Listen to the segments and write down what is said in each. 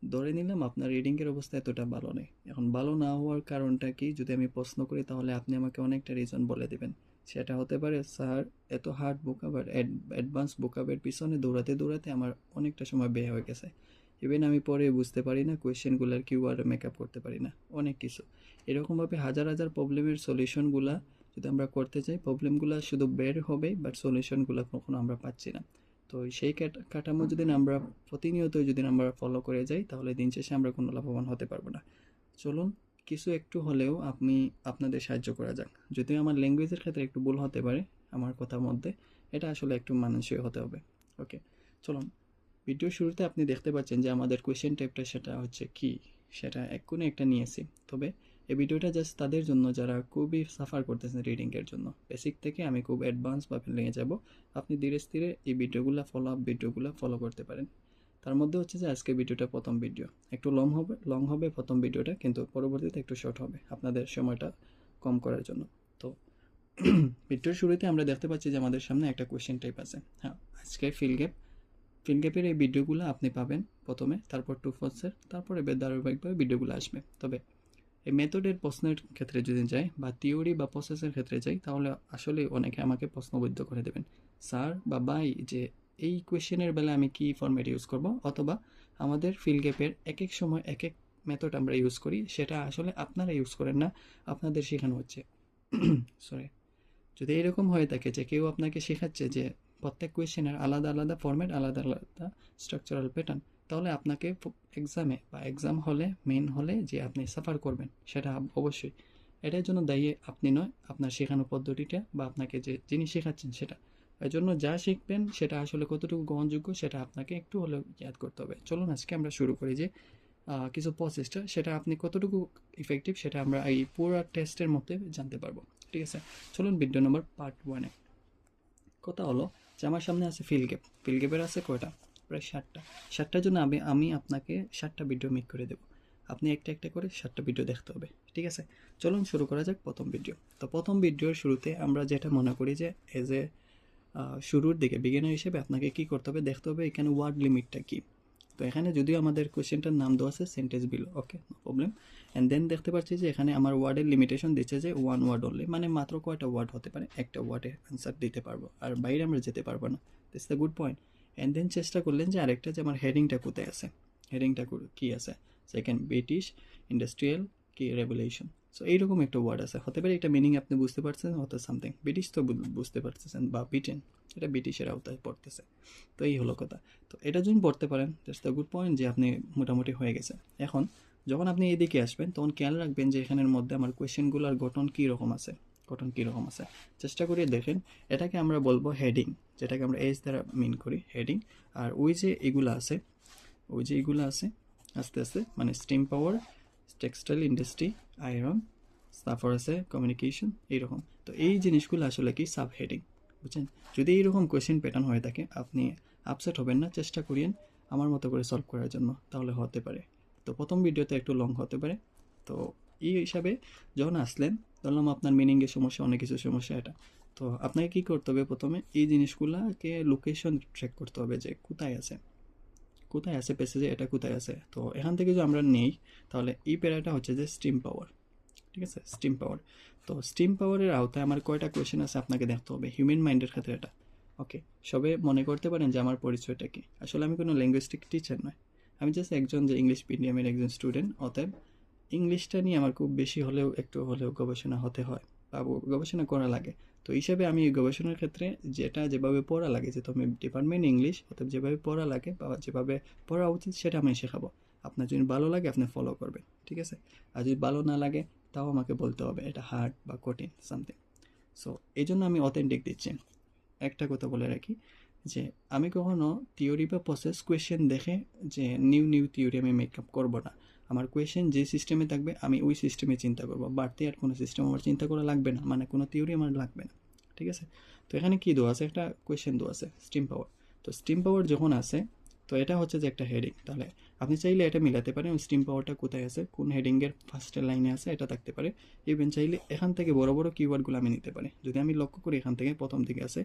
ধরে নিলাম আপনার রিডিংয়ের অবস্থা এতটা ভালো নেই। এখন ভালো না হওয়ার কারণটা কি যদি আমি প্রশ্ন করি তাহলে আপনি আমাকে অনেকটা রিজন বলে দিবেন। সেটা হতে পারে স্যার এত হার্ড ভোকাবুলার অ্যাডভান্স ভোকাবের পিছনে দৌড়াতে দৌড়াতে আমার অনেকটা সময় ব্যয় হয়ে গেছে। ইভেন আমি পরে বুঝতে পারি না কোয়েশ্চেনগুলোর কিওয়ার্ড মেকআপ করতে পারি না, অনেক কিছু। এরকমভাবে হাজার হাজার প্রবলেমের সলিউশনগুলা যদি আমরা করতে চাই প্রবলেমগুলো শুধু বের হবে বাট সলিউশনগুলো কখনো আমরা পাচ্ছি না। তো সেই কাঠামো যদি না আমরা প্রতিনিয়ত যদি আমরা ফলো করে যাই তাহলে দিন শেষে আমরা কোনো লাভবান হতে পারবো না। চলুন কিছু একটু হলেও আপনাদের সাহায্য করা যাক। যদিও আমার ল্যাঙ্গুয়েজের ক্ষেত্রে একটু ভুল হতে পারে আমার কথার মধ্যে, এটা আসলে একটু মানানসই হতে হবে। ওকে, চলুন। ভিডিও শুরুতে আপনি দেখতে পাচ্ছেন যে আমাদের কোয়েশ্চেন টাইপটা সেটা হচ্ছে কি, সেটা এক্ষুনি একটা নিয়েছি। তবে এই ভিডিওটা জাস্ট তাদের জন্য যারা খুবই সাফার করতেছেন রিডিংয়ের জন্য। বেসিক থেকে আমি খুব অ্যাডভান্সভাবে নিয়ে যাব। আপনি ধীরে স্থিরে এই ভিডিওগুলো ভিডিওগুলো ফলো করতে পারেন। তার মধ্যে হচ্ছে যে আজকে ভিডিওটা প্রথম ভিডিও একটু লং হবে প্রথম ভিডিওটা, কিন্তু পরবর্তীতে একটু শর্ট হবে আপনাদের সময়টা কম করার জন্য। তো ভিডিওর শুরুতে আমরা দেখতে পাচ্ছি যে আমাদের সামনে একটা কোয়েশ্চেন টাইপ আছে। হ্যাঁ, আজকে ফিল গ্যাপের এই ভিডিওগুলো আপনি পাবেন প্রথমে, তারপর টু ফোর্সের, তারপরে ধারাবাহিকভাবে ভিডিওগুলো আসবে। তবে এই মেথডের প্রশ্নের ক্ষেত্রে যদি যাই বা থিওরি বা প্রসেসের ক্ষেত্রে যাই তাহলে আসলে অনেকে আমাকে প্রশ্নবিদ্ধ করে দেবেন, স্যার বা ভাই যে এই কোয়েশ্চেনের বেলা আমি কি ফরম্যাট ইউজ করব, অথবা আমাদের ফিল গ্যাপের এক এক সময় এক এক মেথড আমরা ইউজ করি, সেটা আসলে আপনারা ইউজ করেন না, আপনাদের শেখানো হচ্ছে। সরি, যদি এরকম হয়ে থাকে যে কেউ আপনাকে শেখাচ্ছে যে প্রত্যেক কোয়েশ্চেনের আলাদা আলাদা ফরম্যাট, আলাদা আলাদা স্ট্রাকচারাল প্যাটার্ন, তাহলে আপনাকে এক্সামে বা এক্সাম হলে মেইন হলে যে আপনি সাফার করবেন সেটা অবশ্যই। এটার জন্য দায়ী আপনি নয়, আপনার শেখানো পদ্ধতিটা বা আপনাকে যে যিনি শেখাচ্ছেন সেটা। এই জন্য যা শিখবেন সেটা আসলে কতটুকু গ্রহণযোগ্য সেটা আপনাকে একটু হলেও ইয়াদ করতে হবে। চলুন আজকে আমরা শুরু করি যে কিছু প্রসেসটা সেটা আপনি কতটুকু ইফেক্টিভ সেটা আমরা এই পুরো টেস্টের মধ্যে জানতে পারবো। ঠিক আছে, চলুন ভিডিও নম্বর পার্ট 1-এ। কথা হলো যে আমার সামনে আছে ফিল গ্যাপের আছে কয়টা, প্রায় 7টার জন্য আমি আপনাকে 7টা ভিডিও মেক করে দেবো। আপনি একটা একটা করে 7টা ভিডিও দেখতে হবে। ঠিক আছে, চলুন শুরু করা যাক প্রথম ভিডিও। তো প্রথম ভিডিওর শুরুতে আমরা যেটা মনে করি যে এজ এ শুরুর দিকে বিগিনার হিসেবে আপনাকে কী করতে হবে, দেখতে হবে এখানে ওয়ার্ড লিমিটটা কী। তো এখানে যদিও আমাদের কোয়েশ্চেনটার নাম দেওয়া আছে sentence below, okay, no problem. And then দেখতে পাচ্ছি যে এখানে আমার ওয়ার্ডের লিমিটেশন দিচ্ছে যে 1 ওয়ার্ড অনলি, মানে মাত্র কয়টা ওয়ার্ড হতে পারে, একটা ওয়ার্ডে অ্যান্সার দিতে পারবো, আর বাইরে আমরা যেতে পারবো না। This the good point. And then চেষ্টা করলেন যে আরেকটা যে আমার হেডিংটা কোথায় আছে, হেডিংটা কী আছে, সেকেন্ড ব্রিটিশ ইন্ডাস্ট্রিয়াল কি রেভলিউশন। সো এইরকম একটা ওয়ার্ড আছে, হতে পারে এটা মিনিং আপনি বুঝতে পারছেন, হয়তো সামথিং ব্রিটিশ তো বুঝতে পারতেছেন, বা ব্রিটেন, এটা ব্রিটিশের আওতায় পড়তেছে। তো এই হলো কথা। তো এটা যদি পড়তে পারেন দ্যাটস দ্য গুড পয়েন্ট যে আপনি মোটামুটি হয়ে গেছে। এখন যখন আপনি এদিকে আসবেন তখন খেয়াল রাখবেন যে এখানের মধ্যে আমার কোয়েশ্চেনগুলোর গঠন কী রকম আছে। চেষ্টা করে দেখেন, এটাকে আমরা বলবো হেডিং, যেটাকে আমরা এজ দ্বারা মিন করি হেডিং। আর ওই যে এগুলো আছে আস্তে আস্তে মানে স্টিম পাওয়ার, টেক্সটাইল ইন্ডাস্ট্রি, আয়রন, তারপর আছে কমিউনিকেশন, এইরকম। তো এই জিনিসগুলো আসলে কি সাব হেডিং, বুঝছেন? যদি এইরকম কোয়েশ্চেন প্যাটার্ন হয়ে থাকে আপনি আপসেট হবেন না, চেষ্টা করিয়েন আমার মতো করে সলভ করার জন্য, তাহলে হতে পারে। তো প্রথম ভিডিওতে একটু লং হতে পারে। তো এই হিসাবে যখন আসলেন ধরলাম আপনার মিনিংয়ের সমস্যা, অনেক কিছু সমস্যা এটা। তো আপনাকে কী করতে হবে, প্রথমে এই জিনিসগুলোকে লোকেশন ট্র্যাক করতে হবে যে কোথায় আছে প্যাসেজে, এটা কোথায় আছে। তো এখান থেকে যদি আমরা নেই তাহলে এই প্যারাটা হচ্ছে যে স্টিম পাওয়ার। ঠিক আছে, স্টিম পাওয়ার। তো স্টিম পাওয়ারের আওতায় আমার কয়টা কোয়েশ্চেন আছে আপনাকে দেখতে হবে হিউম্যান মাইন্ডের ক্ষেত্রে এটা। ওকে, সবে মনে করতে পারেন যে আমার পরিচয়টা কি। আসলে আমি কোনো ল্যাঙ্গুয়েস্টিক টিচার নয়, আমি জাস্ট একজন যে ইংলিশ মিডিয়ামের একজন স্টুডেন্ট। অতএব ইংলিশটা নিয়ে আমার খুব বেশি হলেও একটু হলেও গবেষণা হতে হয় বা গবেষণা করা লাগে। তো হিসাবে আমি গবেষণার ক্ষেত্রে যেটা যেভাবে পড়া লাগে, যেহেতু আমি ডিপার্টমেন্ট ইংলিশ, অতএব যেভাবে পড়া লাগে বা যেভাবে পড়া উচিত সেটা আমি শেখাবো। আপনার যদি ভালো লাগে আপনি ফলো করবেন, ঠিক আছে। আর যদি ভালো না লাগে তাও আমাকে বলতে হবে এটা হার্ড বা কঠিন সামথিং। সো এই জন্য আমি অথেন্টিক দিচ্ছি। একটা কথা বলে রাখি যে আমি কখনো থিওরি বা প্রসেস কোয়েশ্চেন দেখে যে নিউ থিওরি আমি মেকআপ করবো না। আমার কোয়েশ্চেন যে সিস্টেমে থাকবে আমি ওই সিস্টেমে চিন্তা করবো, বাড়তি আর কোনো সিস্টেম আমার চিন্তা করা লাগবে না, মানে কোনো থিওরি আমার লাগবে না। ঠিক আছে, তো এখানে কী দেওয়া আছে, একটা কোয়েশ্চেন দেওয়া আছে স্টিম পাওয়ার। তো স্টিম পাওয়ার যখন আছে তো এটা হচ্ছে যে একটা হেডিং, তাহলে আপনি চাইলে এটা মিলাতে পারেন স্টিম পাওয়ারটা কোথায় আছে, কোন হেডিংয়ের ফার্স্টের লাইনে আছে, এটা থাকতে পারে। ইভেন চাইলে এখান থেকে বড় বড় কিওয়ার্ডগুলো আমি নিতে পারি। যদি আমি লক্ষ্য করি এখান থেকে প্রথম দিকে আছে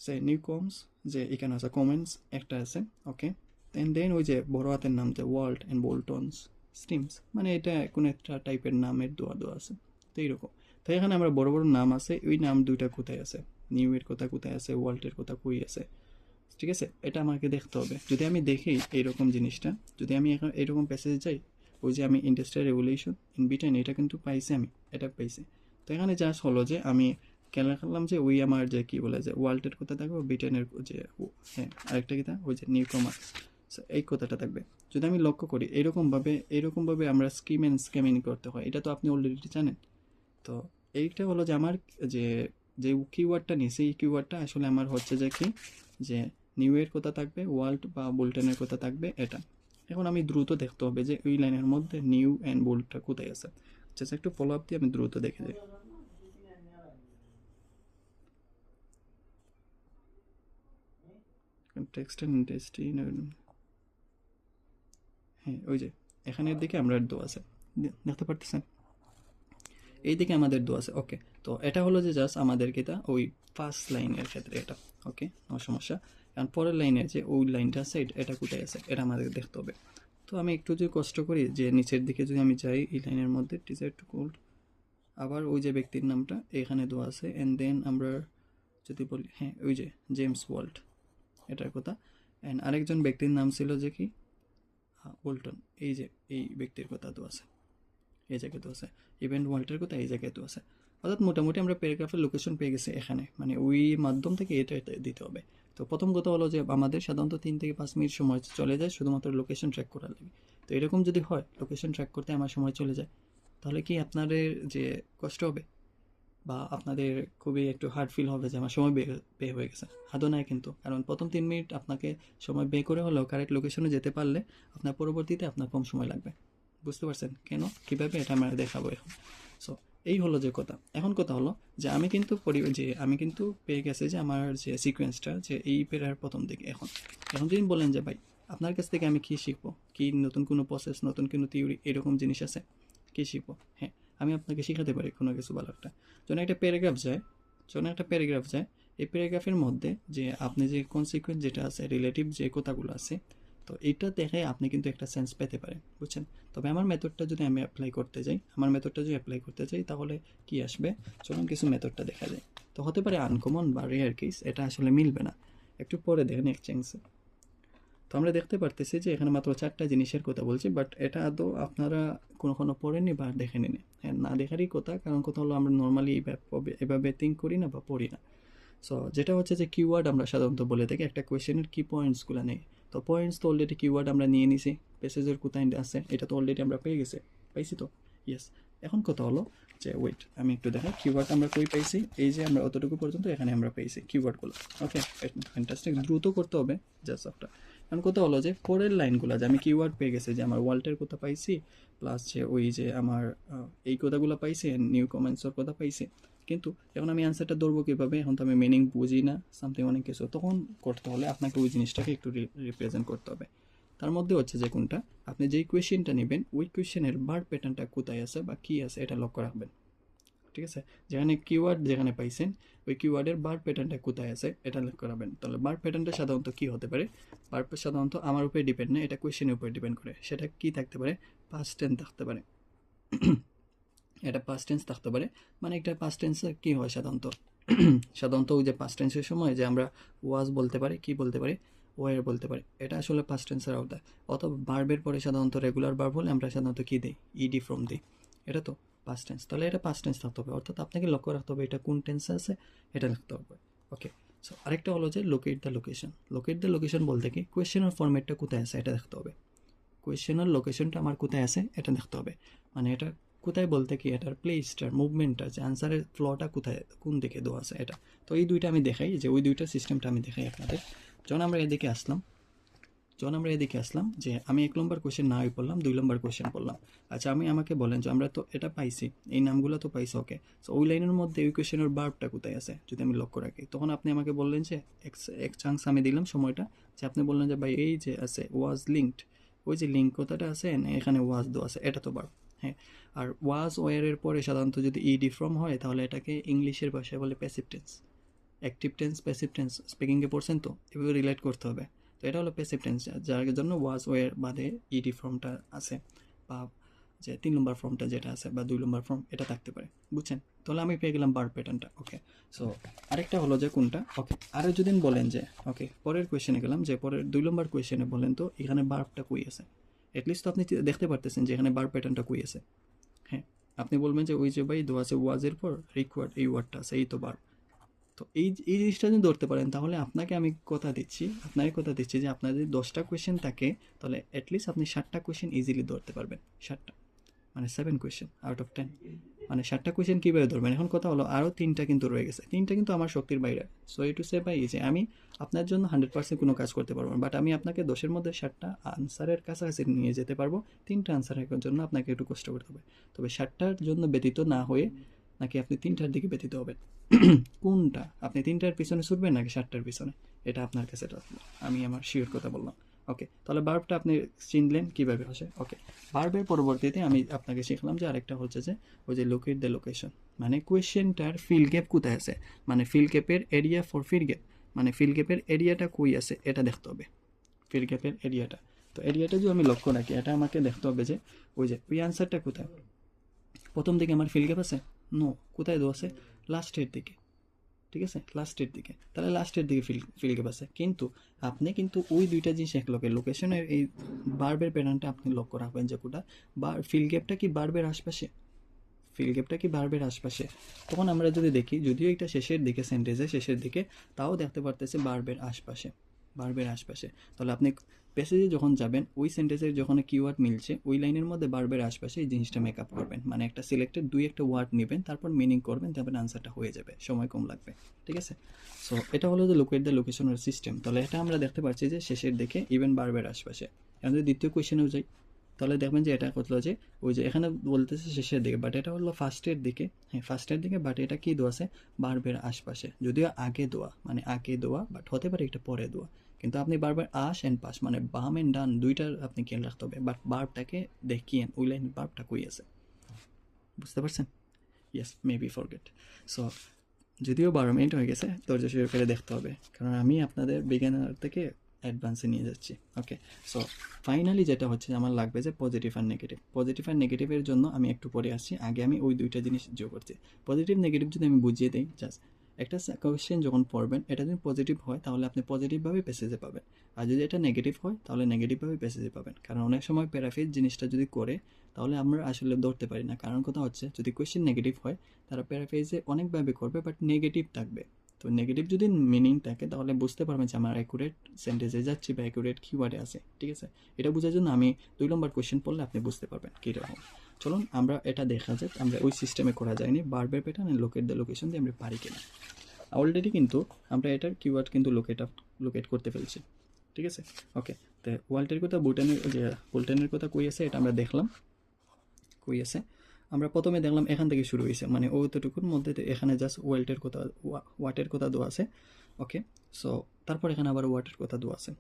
সে নিউ কমস, যে এখানে আছে কমেন্টস একটা আছে, ওকে। অ্যান্ড দেন ওই যে বড় হাতের নাম যে ওয়াল্ট অ্যান্ড বোল্টনস স্টিমস, মানে এটা কোনো একটা টাইপের নামের দোয়া দোয়া আছে। তো এইরকম, তো এখানে আমরা বড় বড় নাম আছে, ওই নাম দুইটা কোথায় আছে, নিউ এর কথা কোথায় আছে, ওয়াল্টের কথা কই আছে, ঠিক আছে, এটা আমাকে দেখতে হবে। যদি আমি দেখি এইরকম জিনিসটা, যদি আমি এখন এইরকম প্যাসেজে যাই, ওই যে আমি ইন্ডাস্ট্রিয়াল রেভলিউশন ইন ব্রিটেন এটা কিন্তু পাইছি, আমি এটা পাইছি। তো এখানে জাস্ট হলো যে আমি খেয়াল রাখলাম যে ওই আমার যে কী বলে যে ওয়ার্ল্ডের কথা থাকবে, ব্রিটেনের যে হ্যাঁ আরেকটা কী ওই যে নিউ কমার্স, এই কথাটা থাকবে। যদি আমি লক্ষ্য করি এইরকমভাবে আমরা স্কিম অ্যান্ড স্ক্যামিং করতে হয়, এটা তো আপনি অলরেডি জানেন। তো এইটা হলো যে আমার যে যে কিওয়ার্ডটা নিয়েছি, এই কিওয়ার্ডটা আসলে আমার হচ্ছে যে কি, যে নিউ এর কথা থাকবে, ওয়ার্ল্ড বা বোল্টনের কথা থাকবে এটা। এখন আমি দ্রুত দেখতে হবে যে ওই লাইনের মধ্যে নিউ অ্যান্ড বোল্টটা কোথায় আছে। জাস্ট একটু ফলো আপ দিয়ে আমি দ্রুত দেখে যাই। টেক্সট অ্যান্ড ইন্ডাস্ট্রি, হ্যাঁ ওই যে এখানের দিকে আমরা দো আছে, দেখতে পারতেছেন, এই দিকে আমাদের দো আছে। ওকে, তো এটা হলো যে জাস্ট আমাদের কিটা ওই ফার্স্ট লাইনের ক্ষেত্রে এটা, ওকে নো সমস্যা। কারণ পরের লাইনের যে ওই লাইনটা আছে এটা কোথায় আছে এটা আমাদের দেখতে হবে। তো আমি একটু যদি কষ্ট করি যে নিচের দিকে যদি আমি যাই এই লাইনের মধ্যে টিচার টু কোল্ড, আবার ওই যে ব্যক্তির নামটা এখানে দেওয়া আছে, অ্যান্ড দেন আমরা যদি বলি হ্যাঁ ওই যে জেমস ওয়াল্ট এটার কথা, অ্যান্ড আরেকজন ব্যক্তির নাম ছিল যে কি বোল্টন, এই যে এই ব্যক্তির কথা তো আছে, এই জায়গায় তো আছে, ইভেন্ট ওয়াল্টের কথা এই জায়গায় তো আছে। অর্থাৎ মোটামুটি আমরা প্যারাগ্রাফের লোকেশন পেয়ে গেছি এখানে, মানে ওই মাধ্যম থেকে এটা দিতে হবে। তো প্রথম কথা হলো যে আমাদের সাধারণত 3 থেকে 5 মিনিট সময় চলে যায় শুধুমাত্র লোকেশন ট্র্যাক করার লাগে। তো এরকম যদি হয় লোকেশন ট্র্যাক করতে আমার সময় চলে যায়, তাহলে কি আপনাদের যে কষ্ট হবে বা আপনাদের খুবই একটু হার্ড ফিল হবে যে আমার সময় ব্যয় হয়ে গেছে? আদৌ নয় কিন্তু, কারণ প্রথম 3 মিনিট আপনাকে সময় ব্যয় করে হলেও কারেক্ট লোকেশনে যেতে পারলে আপনার পরবর্তীতে আপনার কম সময় লাগবে। বুঝতে পারছেন কেন, কীভাবে, এটা আমরা দেখাবো এখন। সো এই হলো যে কথা। এখন কথা হলো যে আমি কিন্তু পেয়ে গেছি যে আমার যে সিকোয়েন্সটা যে এই পেরার প্রথম দিকে। এখন এখন যদি বলেন যে ভাই আপনার কাছ থেকে আমি কী শিখবো, কি নতুন কোনো প্রসেস, নতুন কোনো থিওরি এরকম জিনিস আছে, কী শিখবো? হ্যাঁ, আমি আপনাকে শেখাতে পারি কোনো কিছু ভালো একটা। যখন একটা প্যারাগ্রাফ যায়, এই প্যারাগ্রাফের মধ্যে যে আপনি যে কনসিকুয়েন্স যেটা আছে, রিলেটিভ যে কথাগুলো আছে, তো এটা দেখে আপনি কিন্তু একটা সেন্স পেতে পারেন, বুঝছেন? তবে আমার মেথডটা যদি আমি অ্যাপ্লাই করতে যাই তাহলে কি আসবে, চলুন কিছু মেথডটা দেখা যায়। তো হতে পারে আনকমন বা রেয়ার কেস, এটা আসলে মিলবে না, একটু পরে দেখেন এক্সচেঞ্জে। তো আমরা দেখতে পারতেছি যে এখানে মাত্র 4টা জিনিসের কথা বলছি, বাট এটা আদৌ আপনারা কোনো পড়েননি বা দেখেনি। হ্যাঁ, না দেখারই কথা, কারণ কথা হলো আমরা নর্মালি এভাবে থিঙ্ক করি না বা পড়ি না। সো যেটা হচ্ছে যে কিওয়ার্ড আমরা সাধারণত বলে থাকি একটা কোয়েশ্চেনের কি পয়েন্টসগুলো নেই। তো পয়েন্টস তো অলরেডি কিওয়ার্ড আমরা নিয়ে নিছি, প্যাসেজের কোথায় আছে এটা তো অলরেডি আমরা পাইছি তো ইয়েস। এখন কথা হলো যে ওয়েট আমি একটু দেখাই কিওয়ার্ড আমরা কই পাইছি, এই যে আমরা অতটুকু পর্যন্ত এখানে আমরা পাইছি কিওয়ার্ডগুলো। ওকে ফ্যান্টাস্টিক, দ্রুত করতে হবে জাস্ট একটা। এখন কথা হলো যে পরের লাইনগুলো যে আমি কিওয়ার্ড পেয়ে গেছি, যে আমার ওয়াল্টের কথা পাইছি, প্লাস যে ওই যে আমার এই কথাগুলো পাইছি, নিউ কমেন্টসের কথা পাইছি, কিন্তু এখন আমি অ্যান্সারটা ধরবো কীভাবে? এখন তো আমি মিনিং বুঝি না সামথিং অনেক কিছু, তখন করতে হলে আপনাকে ওই জিনিসটাকে একটু রিপ্রেজেন্ট করতে হবে। তার মধ্যে হচ্ছে যে কোনটা আপনি যেই কোয়েশ্চেনটা নেবেন ওই কোয়েশ্চেনের ভার্ব প্যাটার্নটা কোথায় আছে বা কী আছে এটা লক্ষ্য রাখবেন, ঠিক আছে? যেখানে কিওয়ার্ড যেখানে পাইছেন ওই কিওয়ার্ডের ভার্ব প্যাটার্নটা কোথায় আছে এটা লক্ষ্য রাখবেন। তাহলে ভার্ব প্যাটার্নটা সাধারণত কী হতে পারে? ভার্ব সাধারণত আমার উপরে ডিপেন্ড না, এটা কোয়েশ্চেনের উপরে ডিপেন্ড করে। সেটা কী থাকতে পারে? পাস্ট টেন্স থাকতে পারে। এটা পাস্ট টেন্স থাকতে পারে, মানে একটা পাস্ট টেন্সে কী হয় সাধারণত ওই যে পাস্ট টেন্সের সময় যে আমরা ওয়াজ বলতে পারি, কি বলতে পারি, ওয়ার বলতে পারি, এটা আসলে পাস্ট টেন্সের আওতায়। অথবা ভার্বের পরে সাধারণত রেগুলার ভার্ব হলে আমরা সাধারণত কী দিই, ইডি ফ্রম দিই, এটা তো পাস্ট টেন্স। তাহলে এটা পাস্ট টেন্স থাকতে হবে, অর্থাৎ আপনাকে লক্ষ্য রাখতে হবে এটা কোন টেন্সে আছে, এটা লিখতে হবে। ওকে, সো আরেকটা হলো যে লোকেট দ্য লোকেশন বলতে কি কোয়েশ্চেনের ফরম্যাটটা কোথায় আছে এটা দেখতে হবে। কোয়েশ্চেনের লোকেশনটা আমার কোথায় আছে এটা দেখতে হবে, মানে এটা কোথায় বলতে কি এটার প্লেসটার মুভমেন্টটা, যে আনসারের ফ্লোটা কোথায় কোন দিকে দেওয়া আছে এটা। তো এই দুইটা আমি দেখাই, যে ওই দুইটা সিস্টেমটা আমি দেখাই আপনাদের। যখন আমরা এদিকে আসলাম যে আমি 1 নম্বর কোয়েশ্চেন না হয়ে পড়লাম, 2 নম্বর কোয়েশ্চেন পড়লাম। আচ্ছা আমাকে বলেন যে আমরা তো এটা পাইছি, এই নামগুলো তো পাইছি, ওকে, সো ওই লাইনের মধ্যে ওই কোয়েশ্চেনের ভার্বটা কোথায় আছে যদি আমি লক্ষ্য রাখি, তখন আপনি আমাকে বললেন যে এক চান্স আমি দিলাম সময়টা, যে আপনি বললেন যে ভাই এই যে আছে ওয়াজ লিঙ্কড, ওই যে লিঙ্ক কথাটা আছে এখানে ওয়াজ দেওয়া আছে, এটা তো ভার্ব। হ্যাঁ, আর ওয়াজ ওয়ারের পরে সাধারণত যদি ইডি ফ্রম হয় তাহলে এটাকে ইংলিশের ভাষায় বলে passive tense. Active tense, passive tense স্পিকিংয়ে পড়ছেন তো, এভাবে রিলেট করতে হবে। তো এটা হলো প্যাসিভ টেন্স, যার জন্য ওয়াজ ওয়ার বাদে ইডি ফর্মটা আছে, বা যে 3 নম্বর ফর্মটা যেটা আছে বা 2 নম্বর ফর্ম এটা থাকতে পারে, বুঝছেন? তাহলে আমি পেয়ে গেলাম ভার্ব প্যাটার্নটা। ওকে, সো আরেকটা হলো যে কোনটা, ওকে আরও যদি বলেন যে, ওকে পরের কোয়েশ্চেনে গেলাম, যে পরের 2 নম্বর কোয়েশ্চেনে বলেন তো এখানে ভার্বটা কই আছে। অ্যাটলিস্ট তো আপনি দেখতে পারতেছেন যে এখানে ভার্ব প্যাটার্নটা কই আছে। হ্যাঁ, আপনি বলবেন যে ওই যে ভাই দেওয়া আছে ওয়াজের পর রিকোয়ার্ড, এই ওয়ার্ডটা আছে, এই তো ভার্ব। তো এই জিনিসটা যদি ধরতে পারেন তাহলে আপনাকে আমি কথা দিচ্ছি, আপনাকে কথা দিচ্ছি যে আপনার যদি 10টা কোয়েশ্চেন থাকে তাহলে অ্যাটলিস্ট আপনি 7টা কোয়েশ্চেন ইজিলি ধরতে পারবেন। 7টা মানে 7 কোয়েশ্চেন আউট অফ 10, মানে 7টা কোয়েশ্চেন কীভাবে ধরবেন। এখন কথা হলো আরও 3টা কিন্তু রয়ে গেছে, 3টা কিন্তু আমার শক্তির বাইরে। সো এই টু সে ভাই যে আমি আপনার জন্য 100% কোনো কাজ করতে পারবো না, বাট আমি আপনাকে 10-এর মধ্যে 7টা আনসারের কাছাকাছি নিয়ে যেতে পারবো। 3টা আনসারের জন্য আপনাকে একটু কষ্ট করতে হবে, তবে 7টার জন্য ব্যতীত না হয়ে নাকি আপনি 3টার দিকে ব্যতীত হবেন। কোনটা আপনি 3টার পিছনে ছুটবেন নাকি 7টার পিছনে, এটা আপনার কাছে রাখবো, আমি আমার শিওর কথা বললাম। ওকে, তাহলে ভার্বটা আপনি চিনলেন কীভাবে আসে। ওকে, ভার্বের পরবর্তীতে আমি আপনাকে শিখলাম যে আরেকটা হচ্ছে যে ওই যে লোকেট দ্য লোকেশন, মানে কোয়েশ্চেনটার ফিল গ্যাপ কোথায় আছে, মানে ফিল গ্যাপের এরিয়া ফর ফিল গ্যাপ, মানে ফিল গ্যাপের এরিয়াটা কই আছে এটা দেখতে হবে, ফিল গ্যাপের এরিয়াটা। তো এরিয়াটা যদি আমি লক্ষ্য রাখি, এটা আমাকে দেখতে হবে যে ওই যে ওই আনসারটা কোথায়, প্রথম দিকে আমার ফিল গ্যাপ আছে, নো, কোথায় দেওয়া আছে, লাস্টের দিকে, ঠিক আছে, লাস্টের দিকে, তাহলে লাস্টের দিকে ফিল গ্যাপ আছে। কিন্তু আপনি কিন্তু ওই দুইটা জিনিস এক লগে, লোকেশনের এই বার্বের প্যাটার্নটা আপনি লক্ষ্য রাখবেন যে কোটা ফিল গ্যাপটা কি বার্বের আশপাশে, ফিল গ্যাপটা কি বার্বের আশপাশে। তখন আমরা যদি দেখি, যদিও এটা শেষের দিকে, সেন্টেন্সের শেষের দিকে, তাও দেখতে পারতেছে বার্বের আশপাশে, বার্বের আশপাশে। তাহলে আপনি প্যাসেজে যখন যাবেন, ওই সেন্টেন্সের যখন কিওয়ার্ড মিলছে ওই লাইনের মধ্যে বার্বের আশপাশে এই জিনিসটা মেকআপ করবেন, মানে একটা সিলেক্টেড 2-একটা ওয়ার্ড নেবেন, তারপর মিনিং করবেন, তারপর আনসারটা হয়ে যাবে, সময় কম লাগবে, ঠিক আছে। সো এটা হলো যে লোকেট দ্য লোকেশনের সিস্টেম। তাহলে এটা আমরা দেখতে পাচ্ছি যে শেষের দিকে, ইভেন বার্বের আশপাশে। এখন যদি দ্বিতীয় কোয়েশ্চেনেও যাই, তাহলে দেখবেন যে এটা করলো যে ওই যে এখানে বলতেছে শেষের দিকে, বাট এটা হলো ফার্স্টের দিকে, হ্যাঁ ফার্স্টের দিকে, বাট এটা কি দোয়া আছে, বার্বের আশপাশে, যদিও আগে দোয়া, মানে আগে দোয়া, বাট হতে পারে একটা পরে দোয়া। কিন্তু আপনি বারবার আশ অ্যান্ড পাশ, মানে বাম অ্যান্ড ডান দুইটার আপনি খেয়াল রাখতে হবে, বাট বার্বটাকে দেখিয়েন ওই লাইন বার্বটা কই আছে, বুঝতে পারছেন? Yes, maybe forget. সো যদিও 12 মিনিট হয়ে গেছে, ধৈর্য সহকারে দেখতে হবে, কারণ আমি আপনাদের বিজ্ঞানের থেকে অ্যাডভান্সে নিয়ে যাচ্ছি। ওকে, সো ফাইনালি যেটা হচ্ছে আমার লাগবে যে পজিটিভ আর নেগেটিভ। পজিটিভ আর নেগেটিভের জন্য আমি একটু পরে আসছি, আগে আমি ওই দুইটা জিনিস যোগ করছি। পজিটিভ নেগেটিভ যদি আমি বুঝিয়ে দিই, জাস্ট একটা কোয়েশ্চেন যখন পড়বেন, এটা যদি পজিটিভ হয় তাহলে আপনি পজিটিভভাবে প্যাসেজে পাবেন, আর যদি এটা নেগেটিভ হয় তাহলে নেগেটিভভাবে প্যাসেজে পাবেন। কারণ অনেক সময় প্যারাফ্রেজ জিনিসটা যদি করে তাহলে আমরা আসলে ধরতে পারি না, কারণ কথা হচ্ছে যদি কোয়েশ্চেন নেগেটিভ হয় তারা প্যারাফ্রেজে অনেকভাবে করবে, বাট নেগেটিভ থাকবে। তো নেগেটিভ যদি মিনিং থাকে তাহলে বুঝতে পারবেন যে আমার অ্যাকুরেট সেন্টেন্সে যাচ্ছি বা অ্যাকুরেট কিওয়ার্ডে আছে, ঠিক আছে। এটা বোঝার জন্য আমি 2 নম্বর কোয়েশ্চেন পড়লে আপনি বুঝতে পারবেন কীরকম। চলুন আমরা এটা দেখা যাক, আমরা ওই সিস্টেমে করা যায়নি, বার্বের প্যাটার্ন লোকেট দ্য লোকেশন দিয়ে আমরা পারি কিনা। অলরেডি কিন্তু আমরা এটার কিওয়ার্ড কিন্তু লোকেট করতে ফেলছি, ঠিক আছে। ওকে, তো ওয়াল্টের কথা বুলটেনের কথা কই আছে এটা আমরা দেখলাম, কই আছে আমরা প্রথমে দেখলাম এখান থেকে শুরু হয়েছে, মানে ওইটুকুর মধ্যে এখানে জাস্ট ওয়াটের কথা দেওয়া আছে। ওকে, সো তারপর এখানে আবার ওয়াটের কথা দেওয়া আছে,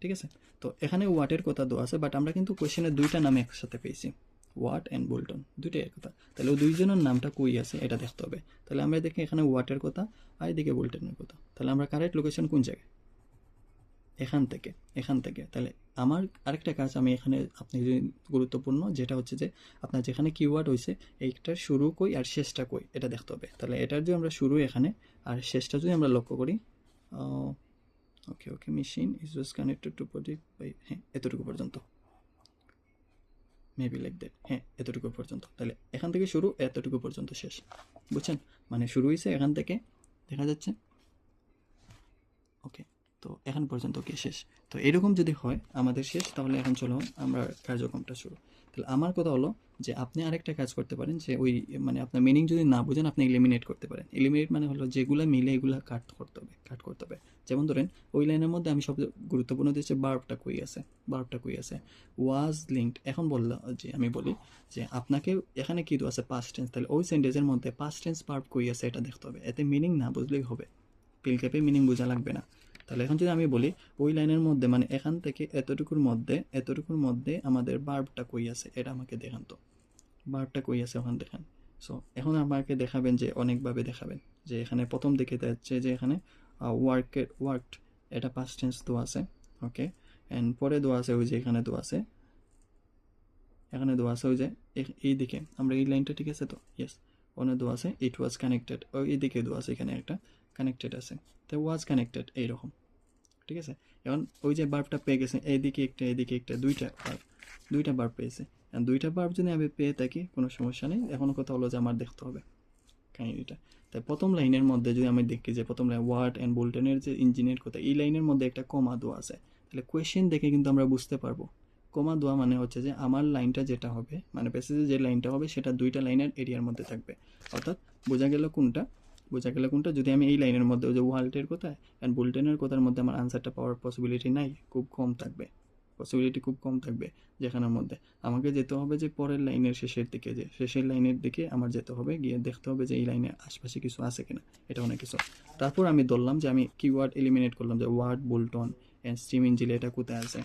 ঠিক আছে। তো এখানে ওয়াটের কথা দেওয়া আছে, বাট আমরা কিন্তু কোয়েশ্চেনের দুইটা নামে একসাথে পেয়েছি, ওয়াট অ্যান্ড বোল্টন, দুইটাই এক কথা। তাহলে ওই দুইজনের নামটা কই আছে এটা দেখতে হবে। তাহলে আমরা দেখি এখানে ওয়াটের কথা আর এদিকে বোল্টনের কথা, তাহলে আমরা কারেক্ট লোকেশন কোন জায়গায়, এখান থেকে। তাহলে আমার আরেকটা কাজ আমি এখানে আপনি যদি গুরুত্বপূর্ণ যেটা হচ্ছে যে আপনার যেখানে কিওয়ার্ড হয়েছে এইটার শুরু কই আর শেষটা কই এটা দেখতে হবে। তাহলে এটার যদি আমরা শুরু এখানে আর শেষটা যদি আমরা লক্ষ্য করি, okay machine is was connected to project by, হ্যাঁ এতটুকু পর্যন্ত, মেবি লাইক দ্যাট, হ্যাঁ এতটুকু পর্যন্ত। তাহলে এখান থেকে শুরু, এতটুকু পর্যন্ত শেষ, বুঝছেন? মানে শুরু হয়েছে এখান থেকে, দেখা যাচ্ছে। ওকে, তো এখন পর্যন্ত কি শেষ। তো এরকম যদি হয় আমাদের শেষ, তাহলে এখন চলো আমরা কার্যক্রমটা শুরু। তাহলে আমার কথা হলো যে আপনি আরেকটা কাজ করতে পারেন, যে ওই মানে আপনার মিনিং যদি না বুঝেন আপনি এলিমিনেট করতে পারেন। এলিমিনেট মানে হলো যেগুলো মিলে এগুলো কাট করতে হবে। যেমন ধরেন ওই লাইনের মধ্যে আমি সবচেয়ে গুরুত্বপূর্ণ দিচ্ছি বার্বটা কই আছে, ওয়াজ লিঙ্কড। এখন বললাম যে আমি বলি যে আপনাকে এখানে কি আছে পাস্ট টেন্স, তাহলে ওই সেন্টেন্সের মধ্যে পাস্ট টেন্স বার্ব কই আছে এটা দেখতে হবে। এতে মিনিং না বুঝলেই হবে, পিল ক্যাপে মিনিং বোঝা লাগবে না। তাহলে এখন যদি আমি বলি ওই লাইনের মধ্যে, মানে এখান থেকে এতটুকুর মধ্যে আমাদের বার্বটা কই আছে এটা আমাকে দেখান, তো বার্বটা কই আছে ওখানে দেখান। সো এখন আমাকে দেখাবেন যে অনেকভাবে দেখাবেন, যে এখানে প্রথম দিকে যাচ্ছে যে এখানে ওয়ার্কড, এটা পাস্ট টেন্স তো আছে, ওকে, অ্যান্ড পরে দেওয়া আছে ওই যে এখানে দেওয়া আছে, এখানে দেওয়া আছে ওই যে এই দিকে আমরা এই লাইনটা, ঠিক আছে তো, ইয়েস, ওখানে দেওয়া আছে ইট ওয়াজ কানেক্টেড, ওই দিকে দেওয়া আছে এখানে একটা কানেক্টেড আছে, তো ওয়াজ কানেক্টেড এইরকম, ঠিক আছে। এখন ওই যে বার্বটা পেয়ে গেছে, এইদিকে একটা এদিকে একটা, দুইটা বার্ব পেয়েছে, দুইটা বার্ব যদি আমি পেয়ে থাকি কোনো সমস্যা নেই। এখন কথা হলো যে আমার দেখতে হবে কাহিনিটা। তাই প্রথম লাইনের মধ্যে যদি আমি দেখি যে প্রথম লাইন ওয়াট অ্যান্ড বোল্টনের যে ইঞ্জিনের কথা, এই লাইনের মধ্যে একটা কমা দেওয়া আছে, তাহলে কোয়েশ্চেন দেখে কিন্তু আমরা বুঝতে পারবো কমা দেওয়া মানে হচ্ছে যে আমার লাইনটা যেটা হবে, মানে প্যাসেজে যে লাইনটা হবে সেটা দুইটা লাইনের এরিয়ার মধ্যে থাকবে। অর্থাৎ বোঝা গেল কোনটা যদি আমি এই লাইনের মধ্যে ওই যে ওয়াল্টের কথা অ্যান্ড বোল্টনের কথার মধ্যে আমার আনসারটা পাওয়ার পসিবিলিটি নাই, খুব কম থাকবে, যেখানের মধ্যে আমাকে যেতে হবে যে পরের লাইনের শেষের লাইনের দিকে আমার যেতে হবে, গিয়ে দেখতে হবে যে এই লাইনের আশপাশে কিছু আছে কিনা, এটা অনেক কিছু। তারপর আমি ধরলাম যে আমি কিওয়ার্ড এলিমিনেট করলাম যে Watt, Boulton and steam engine, এটা কোথায় আছে,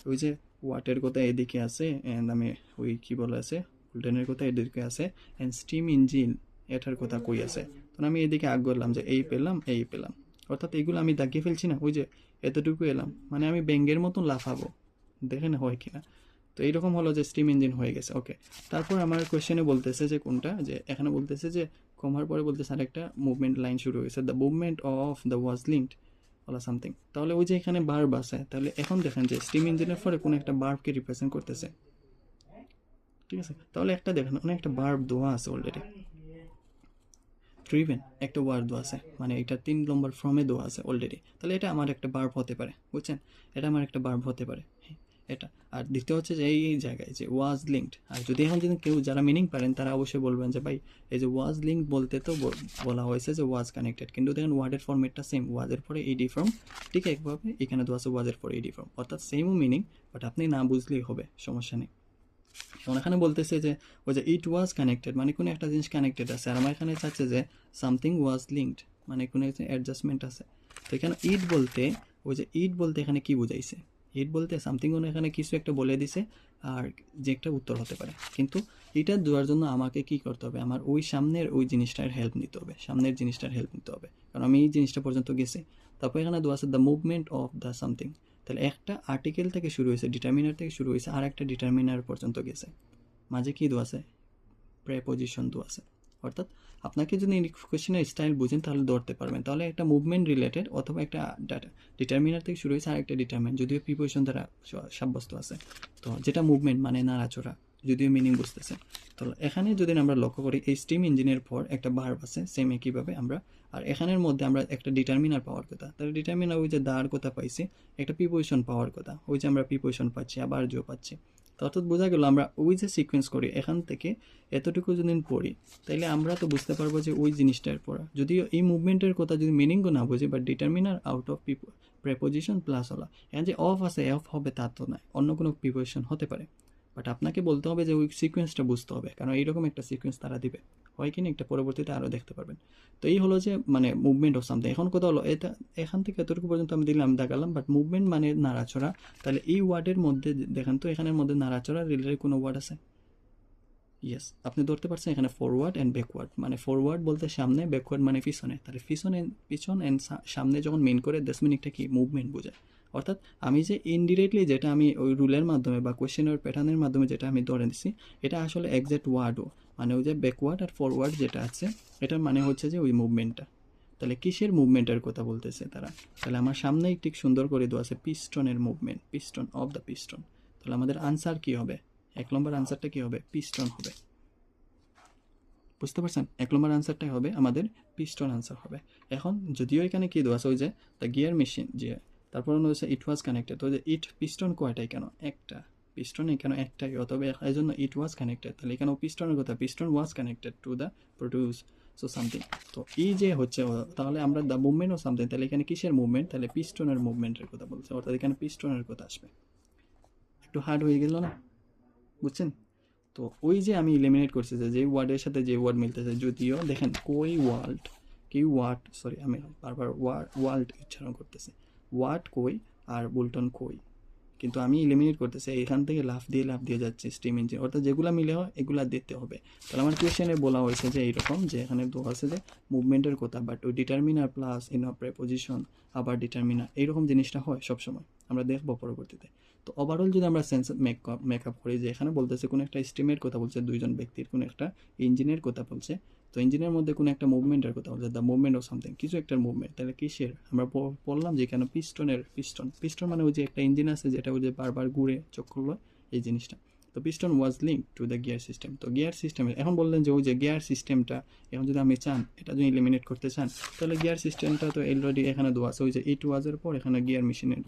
ওই যে ওয়াটের কথা এদিকে আছে, অ্যান্ড আমি ওই কী বলে আছে বোল্টনের কথা এদিকে আছে, অ্যান্ড স্টিম ইঞ্জিন এটার কথা কই আছে। তখন আমি এদিকে আগ করলাম যে এই পেলাম। অর্থাৎ এইগুলো আমি দাগিয়ে ফেলছি না, ওই যে এতটুকু এলাম, মানে আমি ব্যাঙ্গের মতন লাফাবো, দেখেন হয় কিনা। তো এইরকম হলো যে স্টিম ইঞ্জিন হয়ে গেছে। ওকে, তারপর আমার কোয়েশ্চেনে বলতেছে যে কোনটা, যে এখানে বলতেছে যে কমার পরে বলতেছে আর একটা মুভমেন্ট লাইন শুরু হয়েছে, the movement of the was linked OLA something. তাহলে ওই যে এখানে বার্ব আছে, তাহলে এখন দেখেন যে স্টিম ইঞ্জিনের পরে কোনো একটা বার্বকে রিপ্রেজেন্ট করতেছে, ঠিক আছে। তাহলে একটা দেখেন অনেক একটা বার্ব দেওয়া আছে অলরেডি, ড্রিভেন একটা ওয়ার্ড দেওয়া আছে, মানে এটা 3 নম্বর ফর্মে দেওয়া আছে অলরেডি, তাহলে এটা আমার একটা বার্ব হতে পারে, বুঝছেন, এটা আমার একটা বার্ব হতে পারে এটা। আর দ্বিতীয় হচ্ছে যে এই জায়গায় যে ওয়াজ লিঙ্কড, আর যদি এখন যদি কেউ যারা মিনিং পারেন তারা অবশ্যই বলবেন যে ভাই এই যে ওয়াজ লিঙ্ক বলতে তো বলা হয়েছে যে ওয়াজ কানেক্টেড, কিন্তু দেখেন ওয়ার্ডের ফর্মেটটা সেম, ওয়াজের পরে এডি ফর্ম, ঠিক একভাবে এখানে দেওয়া আছে ওয়াজের পরে এডি ফর্ম, অর্থাৎ সেমও মিনিং, বাট আপনি না বুঝলেই হবে, সমস্যা নেই। এখন এখানে বলতেছে যে ওই যে ইট ওয়াজ কানেক্টেড, মানে কোনো একটা জিনিস কানেক্টেড আছে, আর আমার এখানে চাচ্ছে যে সামথিং ওয়াজ লিঙ্কড, মানে কোনো একটা অ্যাডজাস্টমেন্ট আছে। তো এখানে ইট বলতে এখানে কি বুঝাইছে, ইট বলতে সামথিং এখানে কিছু একটা বলে দিছে, আর যে একটা উত্তর হতে পারে, কিন্তু এটা দেওয়ার জন্য আমাকে কি করতে হবে, আমার ওই সামনের জিনিসটার হেল্প নিতে হবে, কারণ আমি এই জিনিসটা পর্যন্ত গেছি। তারপর এখানে দেওয়া আছে the movement of the something, তাহলে একটা আর্টিকেল থেকে শুরু হয়েছে, ডিটারমিনার থেকে শুরু হয়েছে, আর একটা ডিটারমিনার পর্যন্ত গেছে, মাঝে কি দেওয়া আছে, প্রেপোজিশন দেওয়া আছে। অর্থাৎ আপনাকে যদি কোয়েশ্চেনের স্টাইল বুঝেন তাহলে ধরতে পারবেন, তাহলে একটা মুভমেন্ট রিলেটেড অথবা একটা ডিটারমিনার থেকে শুরু হয়েছে আর একটা ডিটারমিন, যদিও প্রিপোজিশন দ্বারা সাব্যস্ত আছে, তো যেটা মুভমেন্ট মানে নাড়াচড়া, যদিও মিনিং বুঝতেছে। তো এখানে যদি আমরা লক্ষ্য করি এই স্টিম ইঞ্জিনের পর একটা ভার্ব আছে সেম একইভাবে আমরা, আর এখানের মধ্যে আমরা একটা ডিটারমিনার পাওয়ার কথা, তাহলে ডিটারমিনার ওই যে দাঁড় কথা পাইছি, একটা প্রিপোজিশন পাওয়ার কথা, ওই যে আমরা প্রিপোজিশন পাচ্ছি, আবার জো পাচ্ছি। তো অর্থাৎ বোঝা গেল আমরা ওই যে সিকোয়েন্স করি এখান থেকে এতটুকু যদি পড়ি, তাইলে আমরা তো বুঝতে পারবো যে ওই জিনিসটার পড়া, যদিও এই মুভমেন্টের কথা যদি মিনিংও না বুঝি, but determiner out of preposition plus হলা, এখন যে অফ আছে অফ হবে তা তো নয়, অন্য কোনো প্রিপোজিশন হতে পারে, বাট আপনাকে বলতে হবে যে ওই সিকোয়েন্সটা বুঝতে হবে, কারণ এইরকম একটা সিকোয়েন্স তারা দিবে, হয় কিনা একটা পরবর্তীতে আরও দেখতে পারবেন। তো এই হলো যে মানে মুভমেন্ট অফ সামথিং। এখন কথা হলো এটা এখান থেকে এতটুকু পর্যন্ত আমি দেখালাম, বাট মুভমেন্ট মানে নাড়াচড়া, তাহলে এই ওয়ার্ডের মধ্যে দেখেন তো এখানের মধ্যে নাড়াচড়া রিলেটেড কোনো ওয়ার্ড আছে, ইয়েস, আপনি ধরতে পারছেন এখানে ফরওয়ার্ড অ্যান্ড ব্যাকওয়ার্ড, মানে ফরওয়ার্ড বলতে সামনে, ব্যাকওয়ার্ড মানে পিছনে, তাহলে পিছন অ্যান্ড সামনে যখন মেন করে দ্যাটস মিনিংটা কি মুভমেন্ট বোঝায়। অর্থাৎ আমি যে ইনডিরেক্টলি যেটা আমি ওই রুলের মাধ্যমে বা কোয়েশ্চেনের প্যাটার্নের মাধ্যমে যেটা আমি ধরে নিছি, এটা আসলে এক্সাক্ট ওয়ার্ডও, মানে ওই যে ব্যাকওয়ার্ড আর ফরওয়ার্ড যেটা আছে এটার মানে হচ্ছে যে ওই মুভমেন্টটা। তাহলে কিসের মুভমেন্টের কথা বলতেছে তারা, তাহলে আমার সামনেই ঠিক সুন্দর করে দেওয়া আছে পিস্টনের movement, piston of the piston. তাহলে আমাদের আনসার কি হবে, 1 নম্বর আনসারটা কি হবে, পিস্টন হবে, বুঝতে পারছেন, 1 নম্বর আনসারটাই হবে আমাদের পিস্টন আনসার হবে। এখন যদিও এখানে কি দেওয়া আছে ওই যে দ্য গিয়ার মেশিন, যে তারপর হচ্ছে ইট ওয়াজ কানেক্টেড, তো যে ইট পিস্টন কয়টাই কেন, একটা পিস্টন এখানে একটাই, অথবা এই জন্য ইট ওয়াজ কানেক্টেড, তাহলে এখানেও পিস্টনের কথা, piston was connected to the produce so something. তো এই যে হচ্ছে তাহলে আমরা দ্য মুভমেন্ট ও সামথিং, তাহলে এখানে কিসের মুভমেন্ট, তাহলে পিস্টনের মুভমেন্টের কথা বলছে, অর্থাৎ এখানে পিস্টনের কথা আসবে। একটু হার্ড হয়ে গেল না, বুঝছেন। তো ওই যে আমি এলিমিনেট করছি যে ওয়ার্ডের সাথে যে ওয়ার্ড মিলতেছে, যদিও দেখেন আমি বারবার ওয়ার্ল্ড উচ্চারণ করতেছি, ওয়াট কই আর বোল্টন কই, কিন্তু আমি এলিমিনেট করতেছি, এখান থেকে লাফ দিয়ে যাচ্ছে স্টিম ইঞ্জিন, অর্থাৎ যেগুলো মিলে হয় এগুলো দিতে হবে। তাহলে আমার কোয়েশ্চেনে বলা হয়েছে যে এইরকম, যে এখানে তো আছে যে মুভমেন্টের কথা, বাট ওই ডিটারমিনার প্লাস প্রেপোজিশন আবার ডিটারমিনার এইরকম জিনিসটা হয় সবসময়, আমরা দেখবো পরবর্তীতে। তো ওভারঅল যদি আমরা সেন্স মেকআপ করি, যে এখানে বলতেছে কোনো একটা স্টিমের কথা বলছে, দুইজন ব্যক্তির কোনো একটা ইঞ্জিনের কথা বলছে, তো ইঞ্জিনের মধ্যে কোনো একটা মুভমেন্টের কথা বলছে, দ্য মুভমেন্ট অফ সামথিং, কিছু একটা মুভমেন্ট, তাহলে কিসের? আমরা বললাম যে কেন পিস্টন মানে ওই যে একটা ইঞ্জিন আছে যেটা ওই যে বারবার ঘুরে চক্র লয়, এই জিনিসটা। তো piston was link to the gear system. তো গিয়ার সিস্টেম, এখন বললেন যে ওই যে গিয়ার সিস্টেমটা, এখন যদি আমি চান এটা যদি এলিমিনেট করতে চান, তাহলে গিয়ার সিস্টেমটা তো অলরেডি এখানে দেওয়া আছে, ওই যে ইট ওয়াজের পর এখানে গিয়ার মেশিনের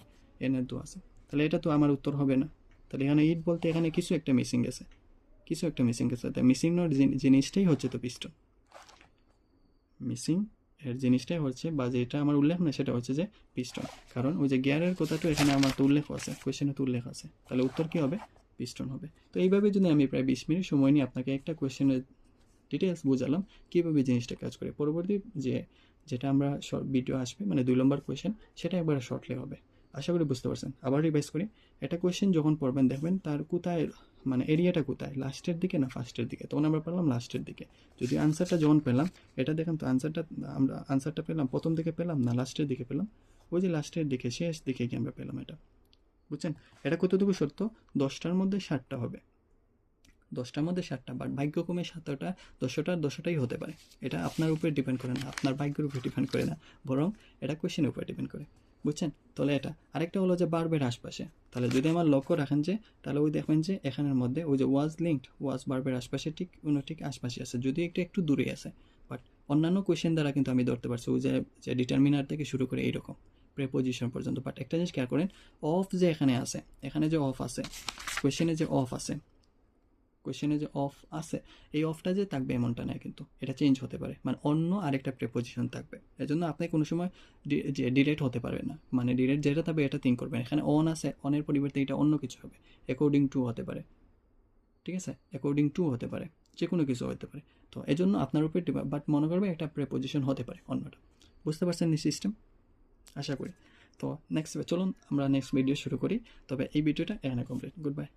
এনে দেওয়া আছে, তাহলে এটা তো আমার উত্তর হবে না। তাহলে এখানে ইট বলতে এখানে কিছু একটা মিসিং গেছে, তাই মিসিং এর জিনিসটাই হচ্ছে তো পিস্টন। মিসিং এর জিনিসটাই হচ্ছে, বা যেটা আমার উল্লেখ না সেটা হচ্ছে যে পিস্টন, কারণ ওই যে গিয়ারের কথাটা এখানে আমার তো উল্লেখ আছে, কোয়েশ্চেনে তো উল্লেখ আছে, তাহলে উত্তর কি হবে? পিস্টন হবে। তো এইভাবে যদি আমি প্রায় 20 মিনিট সময় নিয়ে আপনাকে একটা কোয়েশ্চেনের ডিটেলস বোঝালাম কীভাবে জিনিসটা কাজ করে, পরবর্তী যেটা আমরা শর্ট ভিডিও আসবে মানে 2 নম্বর কোয়েশ্চেন, সেটা একবারে শর্টলি হবে। আশা করি বুঝতে পারছেন। আবার রিভাইজ করি, একটা কোয়েশ্চেন যখন পড়বেন দেখবেন তার কোথায় মানে এরিয়াটা কোথায়, লাস্টের দিকে না ফার্স্টের দিকে, তখন আমরা পেলাম লাস্টের দিকে। যদি আনসারটা যখন পেলাম, এটা দেখেন তো আনসারটা পেলাম প্রথম দিকে পেলাম না লাস্টের দিকে পেলাম? ওই যে লাস্টের দিকে, শেষ দিকে কি আমরা পেলাম এটা, বুঝছেন? এটা কতটুকু সত্য? 10টার মধ্যে 7টা হবে, 10টার মধ্যে 7টা, বাট ভাগ্যক্রমে 10টাই হতে পারে। এটা আপনার উপরে ডিপেন্ড করে না, আপনার ভাগ্যের উপরে ডিপেন্ড করে না, বরং এটা কোয়েশ্চেনের উপরে ডিপেন্ড করে, বুঝছেন? তাহলে এটা আরেকটা হলো যে বার্বের আশপাশে, তাহলে যদি আমার লক্ষ্য রাখেন যে, তাহলে ওই দেখবেন যে এখানের মধ্যে ওই যে ওয়াজ বার্বের আশপাশে ঠিক আশপাশে আছে, যদি একটু দূরে আছে, বাট অন্যান্য কোয়েশ্চেন দ্বারা কিন্তু আমি ধরতে পারছি ওই যে ডিটারমিনার থেকে শুরু করে এইরকম প্রেপোজিশন পর্যন্ত। বাট একটা জিনিস খেয়াল করেন, অফ যে এখানে আছে, এখানে যে অফ আছে, কোয়েশ্চেনে যে অফ আছে, এই অফটা যে থাকবে এমনটা নয়, কিন্তু এটা চেঞ্জ হতে পারে, মানে অন্য আরেকটা প্রেপোজিশন থাকবে। এজন্য আপনি কোনো সময় যে ডিরেক্ট হতে পারবে না, মানে ডিরেক্ট যেটা থাকবে এটা থিঙ্ক করবেন। এখানে অন আছে, অনের পরিবর্তে এটা অন্য কিছু হবে, অ্যাকর্ডিং টু হতে পারে, ঠিক আছে? অ্যাকর্ডিং টু হতে পারে, যে কোনো কিছু হতে পারে। তো এজন্য আপনার উপরে বাট মনে করবে একটা প্রেপোজিশন হতে পারে অন্যটা। বুঝতে পারছেন এই সিস্টেম? আশা করি। তো চলুন আমরা নেক্সট ভিডিও শুরু করি। তবে এই ভিডিওটা এখানে কমপ্লিট। Good bye.